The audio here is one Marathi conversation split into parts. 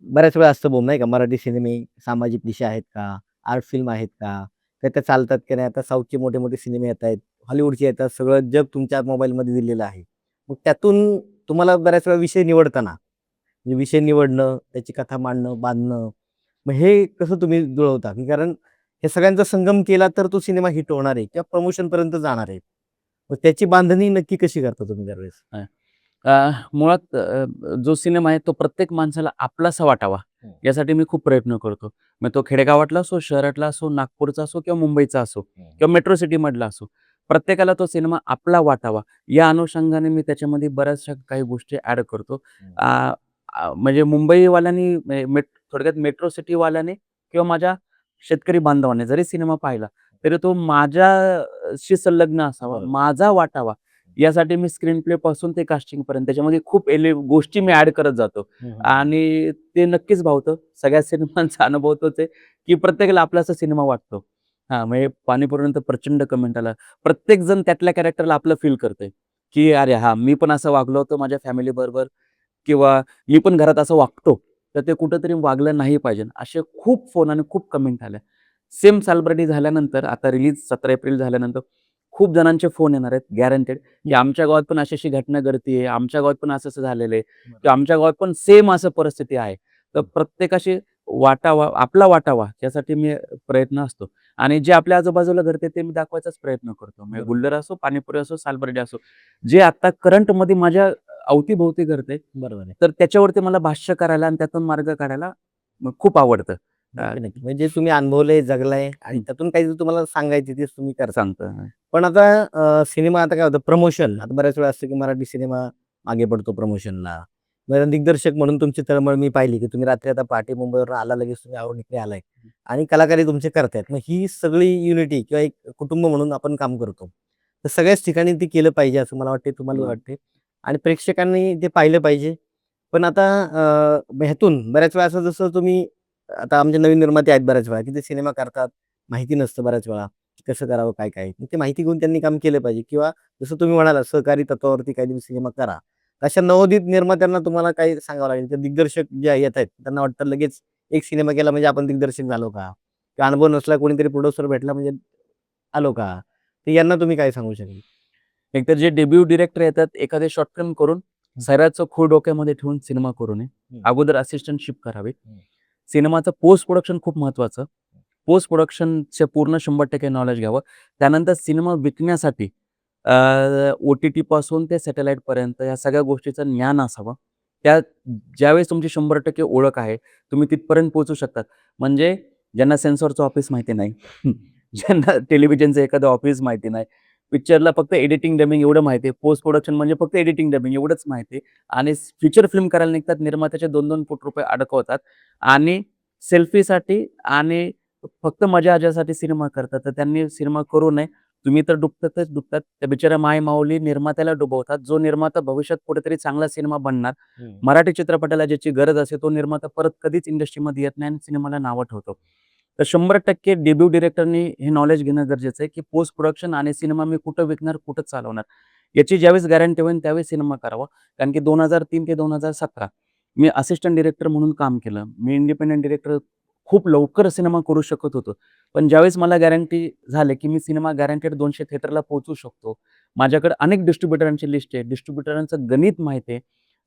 बऱ्याच वेळा असतं बोम नाही का, मराठी सिनेमे सामाजिक दिशा आहेत का? आर्ट फिल्म आहेत का? तर त्या चालतात की नाही? आता साऊथचे मोठे-मोठे सिनेमे येत आहेत, हॉलिवूडचे येतात, सगळं जग तुमच्या मोबाईलमध्ये दिलेलं आहे. मग त्यातून तुम्हाला बऱ्याच वेळा विषय निवडताना, म्हणजे विषय निवडणं, त्याची कथा मांडणं, बांधणं, मग हे कसं तुम्ही जुळवता? की कारण हे सगळ्यांचा संगम केला तर तो सिनेमा हिट होणार आहे किंवा प्रमोशनपर्यंत जाणार आहे. मग त्याची बांधणी नक्की कशी करता तुम्ही त्यावेळेस? अ, मुळात जो सिनेमा आहे तो प्रत्येक माणसाला आपलासा वाटावा, हं, यासाठी मी खूप प्रयत्न करतो. मग तो खेडेगावातला असो, शहरातला असो, नागपूरचा असो किंवा मुंबईचा असो हं, किंवा मेट्रो सिटीमधला असो. प्रत्येकाला तो सिनेमा आपला वाटावा, या अनुषंगाने मी त्याच्यामध्ये बऱ्याचशा काही गोष्टी ॲड करतो. हं. अ, अ, म्हणजे मुंबईवाल्यांनी थोडक्यात मेट्रो सिटीवाल्याने किंवा माझ्या शेतकरी बांधवाने जरी सिनेमा पाहिला, तरी तो माझ्याशी संलग्न असावा, बरोबर. माझा वाटावा. यासाठी मी स्क्रीन प्लेपासून ते कास्टिंगपर्यंत त्याच्यामध्ये खूप गोष्टी मी ॲड करत जातो हं, हं, हं. आणि ते नक्कीच भावतं. सगळ्या सिनेमांचा अनुभव तोच आहे, की प्रत्येकाला आपलासा सिनेमा वाटतो. हां, म्हणजे पाणीपुरीनंतर प्रचंड कमेंट आला. प्रत्येकजण त्यातल्या कॅरेक्टरला आपलं फील करतंय, की "अरे हां, मी पण असं वागलो होतो माझ्या फॅमिलीबरोबर किंवा मी पण घरात असं वागतो, तर ते कुठेतरी वागलं नाही पाहिजे." असे खूप फोन आणि खूप कमेंट आल्या. सेम सेलिब्रिटी झाल्यानंतर आता रिलीज 17 एप्रिल झाल्यानंतर खूप जणांचे फोन येणार आहेत गॅरंटेड, की आमच्या गावात पण अशी-अशी घटना घडतीये, आमच्या गावात पण असं-असं झालेलं आहे बरोबर. किंवा आमच्या गावात पण सेम असं परिस्थिती आहे. तर हं. प्रत्येकाशी वाटावा, आपला वाटावा यासाठी मी प्रयत्न असतो आणि जे आपल्या आजूबाजूला घडते ते मी दाखवायचाच प्रयत्न करतो. म्हणजे बरोबर. गुल्लर असो, पाणीपुरी असो, सालबर्डी असो. जे आता करंटमध्ये माझ्या अवतीभोवती घडतंय, बरोबर आहे. तर त्याच्यावरती मला भाष्य करायला आणि त्यातून मार्ग काढायला खूप आवडतं. अ, नक्की, नक्की. म्हणजे तुम्ही अनुभवलंय, जगलाय आणि हं, त्यातून काही तुम्हाला सांगायचे तेच तुम्ही करताय. सांगतो. पण आता सिनेमा आता काय होतं प्रमोशन आता बऱ्याच वेळा असतं की मराठी सिनेमा मागे पडतो प्रमोशनला. मग दिग्दर्शक म्हणून तुमची तळमळ मी पाहिली की तुम्ही रात्री आता पहाटे मुंबईवरून आला लगेच तुम्ही आवरून इकडे आलाय आणि कलाकारही तुमचे करतायत. मग ही सगळी युनिटी किंवा एक कुटुंब म्हणून आपण काम करतो. तर सगळ्याच ठिकाणी ते केलं पाहिजे असं मला वाटते, तुम्हालाही हं. वाटते आणि प्रेक्षकांनी ते पाहिलं पाहिजे. पण आता ह्यातून बऱ्याच वेळा असं जसं तुम्ही आता आमचे नवीन निर्माते आहेत बऱ्याच वेळा, की ते सिनेमा करतात. माहिती नसतं बऱ्याच वेळा, कसं करावं, काय-काय. मग ते माहिती घेऊन त्यांनी काम केलं पाहिजे किंवा जसं तुम्ही म्हणालात सहकारी तत्वावरती काहीतरी सिनेमा करा. अशा नवोदित निर्मात्यांना तुम्हाला काही सांगावं लागेल. ते दिग्दर्शक जे येत आहेत, त्यांना वाटतं लगेच एक सिनेमा केला म्हणजे आपण दिग्दर्शक झालो का? किंवा अनुभव नसला कोणीतरी प्रोड्युसर भेटला म्हणजे आलो का? तर यांना तुम्ही काय सांगू शकाल? एकतर जे डेब्यू डिरेक्टर येतात, एखादे शॉर्ट फिल्म करून हं, सैराटचं खूळ डोक्यामध्ये ठेवून सिनेमा करू नये. हं, अगोदर असिस्टंटशिप करावी. हं, सिनेमाचं पोस्ट प्रोडक्शन खूप महत्त्वाचं. पोस्ट प्रोडक्शनचे पूर्ण 100% नॉलेज घ्यावं. त्यानंतर सिनेमा विकण्यासाठी ओ-टी-टीपासून ते सॅटेलाईटपर्यंत या सगळ्या गोष्टीचं ज्ञान असावं. त्या ज्यावेळेस तुमची 100% ओळख आहे, तुम्ही तिथपर्यंत पोहोचू शकतात. म्हणजे ज्यांना सेन्सॉरचं ऑफिस माहिती नाही, ज्यांना टेलिव्हिजनचं एखादं ऑफिस माहिती नाही, पिक्चरला फक्त एडिटिंग, डबिंग एवढं माहिती आहे. पोस्ट प्रोडक्शन म्हणजे फक्त एडिटिंग, डबिंग एवढंच माहिती आहे आणि फीचर फिल्म करायला निघतात. निर्मात्याचे 2-2 कोटी रुपये अडकवतात आणि सेल्फीसाठी आणि फक्त मजा-आजासाठी सिनेमा करतात. तर त्यांनी सिनेमा करू नये. तुम्ही तर डुबतातच डुबतात. त्या बिचाऱ्या माय-माऊली निर्मात्याला डुबवतात. जो निर्माता भविष्यात कुठेतरी चांगला सिनेमा बनणार, हं. मराठी चित्रपटाला ज्याची गरज असते, तो निर्माता परत कधीच इंडस्ट्रीमध्ये येत नाही आणि सिनेमाला नावं ठेवतो. तर 100% डेब्यू डिरेक्टरनी हे नॉलेज घेणं गरजेचं आहे, की पोस्ट प्रोडक्शन आणि सिनेमा मी कुठं विकणार, कुठं चालवणार. याची ज्यावेळेस गॅरंटी होईल त्यावेळेस सिनेमा करावा. कारण की 2003 ते 2017 मी असिस्टंट डायरेक्टर म्हणून काम केलं. मी इंडिपेंडंट डायरेक्टर खूप लवकर सिनेमा करू शकत होतो. पण ज्यावेळेस मला गॅरंटी झाली, की मी सिनेमा गॅरंटेड 200 थिएटरला पोहोचू शकतो. माझ्याकडे अनेक डिस्ट्रिब्युटरांची लिस्ट आहे. डिस्ट्रिब्युटरांचं गणित माहिती आहे.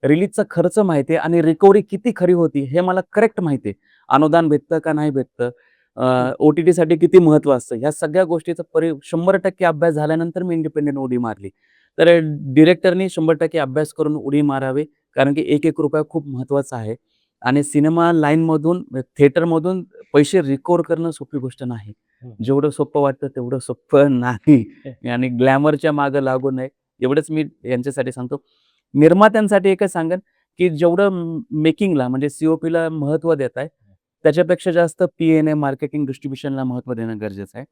रिलीजचा खर्च माहिती आहे आणि रिकव्हरी किती खरी होती हे मला करेक्ट माहिती आहे. अनुदान भेटतं का नाही भेटतं? ओ-टी-टीसाठी किती महत्त्व असतं. ह्या सगळ्या गोष्टीचा 100% अभ्यास झाल्यानंतर मी इंडिपेंडंट उडी मारली. तर डिरेक्टरनी 100% अभ्यास करून उडी मारावी. कारण की एक-एक रुपया खूप महत्त्वाचा आहे आणि सिनेमा लाईनमधून थिएटरमधून पैसे रिकव्हर करणं सोपी गोष्ट नाही. हं, जेवढं सोपं वाटतं तेवढं सोपं नाही हं. आणि ग्लॅमरच्या मागे लागू नये. एवढंच मी यांच्यासाठी सांगतो. निर्मात्यांसाठी एकच सांगेन, की जेवढं मेकिंगला म्हणजे सी-ओ-पीला महत्त्व देत आहे, त्याच्यापेक्षा जास्त पी-एन-ए, मार्केटिंग, डिस्ट्रिब्युशनला महत्त्व देणं गरजेचं आहे.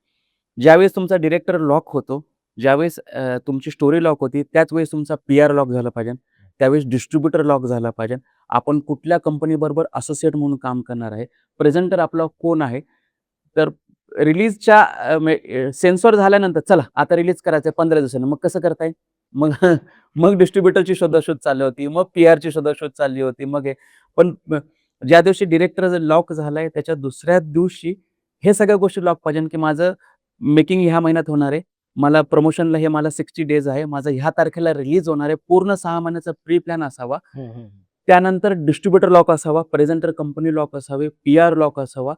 ज्यावेळेस तुमचा डिरेक्टर लॉक होतो, ज्यावेळेस तुमची स्टोरी लॉक होती, त्याच वेळेस तुमचा पी-आर लॉक झाला पाहिजे. त्यावेळेस डिस्ट्रिब्युटर लॉक झाला पाहिजे. आपण कुठल्या कंपनीबरोबर असोसिएट म्हणून काम करणार आहे. प्रेझेंटर आपला कोण आहे. तर रिलीजच्या सेन्सॉर झाल्यानंतर चला आता रिलीज करायचं आहे 15 दिवसांनी. मग कसं करता मग मग डिस्ट्रिब्युटरची शोधाशोध चालली होती. मग पी-आरची शोधाशोध चालली होती. मग हे पण ज्या दिवशी डिरेक्टर लॉक झालाय त्याच्या दुसऱ्या दिवशी हे सगळ्या गोष्टी लॉक पाहिजे, की माझं मेकिंग ह्या महिन्यात होणार आहे. मला प्रमोशनला हे मला 60 डेज आहे. माझं ह्या तारखेला रिलीज होणार आहे. पूर्ण 6 महिन्याचा प्री प्लॅन असावा. त्यानंतर डिस्ट्रिब्युटर लॉक असावा, प्रेझेंटर कंपनी लॉक असावी, पी-आर लॉक असावा,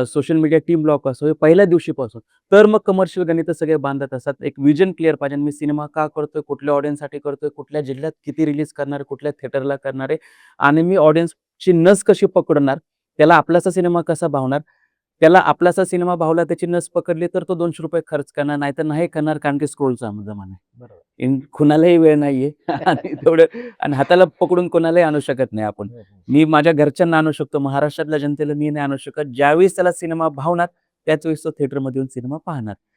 सोशल मीडिया टीम लॉक असावी पहिल्या दिवशीपासून. तर मग कमर्शियल गणितं सगळे बांधत असतात. एक व्हिजन क्लिअर पाहिजे. मी सिनेमा का करतोय, कुठल्या ऑडियन्ससाठी करतोय, कुठल्या जिल्ह्यात किती रिलीज करणार आहे, कुठल्या थिएटरला करणार आहे आणि मी ऑडियन्सची नस कशी पकडणार, त्याला आपलासा सिनेमा कसा भावणार, त्याला आपलासा सिनेमा भावला, त्याची नस पकडली तर तो ₹200 खर्च करणार, नाहीतर नाही करणार कारण की स्क्रोलचा जमाना आहे. बरोबर. कुणालाही वेळ नाहीये आणि तेवढं आणि हाताला पकडून कोणालाही आणू शकत नाही आपण. मी माझ्या घरच्यांना आणू शकतो, महाराष्ट्रातल्या जनतेला मी नाही आणू शकत. ज्यावेळेस त्याला सिनेमा भावणार, त्याच वेळेस तो थिएटरमध्ये येऊन सिनेमा पाहणार.